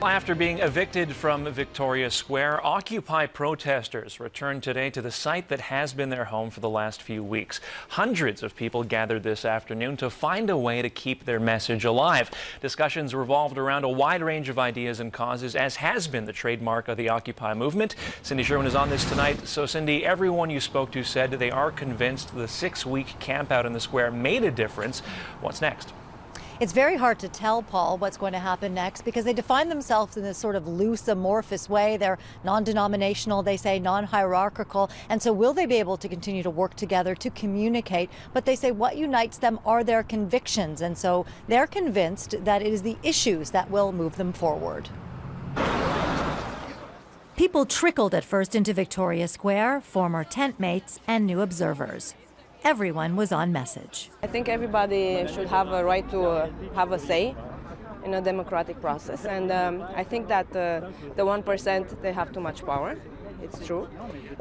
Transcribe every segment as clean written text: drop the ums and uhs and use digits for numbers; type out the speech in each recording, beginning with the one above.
After being evicted from Victoria Square, Occupy protesters returned today to the site that has been their home for the last few weeks. Hundreds of people gathered this afternoon to find a way to keep their message alive. Discussions revolved around a wide range of ideas and causes, as has been the trademark of the Occupy movement. Cindy Sherwin is on this tonight. So, Cindy, everyone you spoke to said they are convinced the 6-week campout in the square made a difference. What's next? It's very hard to tell, Paul, what's going to happen next because they define themselves in this sort of loose, amorphous way. They're non-denominational, they say, non-hierarchical. And so will they be able to continue to work together to communicate? But they say what unites them are their convictions. And so they're convinced that it is the issues that will move them forward. People trickled at first into Victoria Square, former tent mates and new observers. Everyone was on message. I think everybody should have a right to have a say in a democratic process. And I think that the 1%, they have too much power. It's true.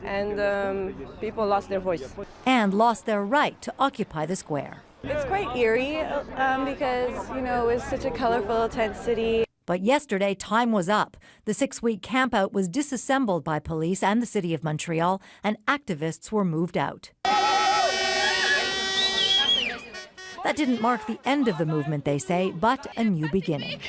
And people lost their voice. And lost their right to occupy the square. It's quite eerie because, it was such a colorful tent city. But yesterday, time was up. The 6-week campout was disassembled by police and the city of Montreal, and activists were moved out. That didn't mark the end of the movement, they say, but a new beginning.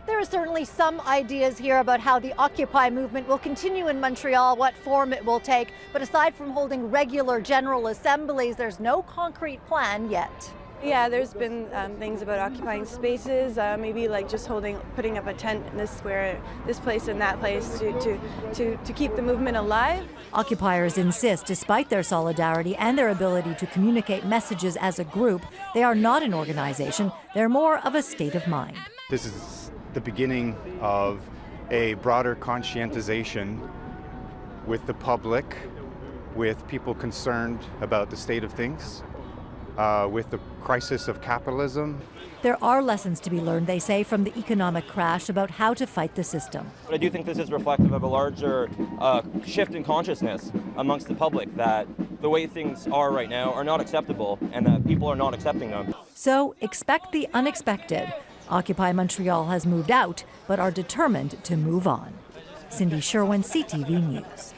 There are certainly some ideas here about how the Occupy movement will continue in Montreal, what form it will take. But aside from holding regular general assemblies, there's no concrete plan yet. Yeah, there's been things about occupying spaces, maybe like just putting up a tent in this square, this place and that place to keep the movement alive. Occupiers insist, despite their solidarity and their ability to communicate messages as a group, they are not an organization. They're more of a state of mind. This is the beginning of a broader conscientization with the public, with people concerned about the state of things. With the crisis of capitalism. There are lessons to be learned, they say, from the economic crash about how to fight the system. But I do think this is reflective of a larger shift in consciousness amongst the public that the way things are right now are not acceptable and that people are not accepting them. So expect the unexpected. Occupy Montreal has moved out, but are determined to move on. Cindy Sherwin, CTV News.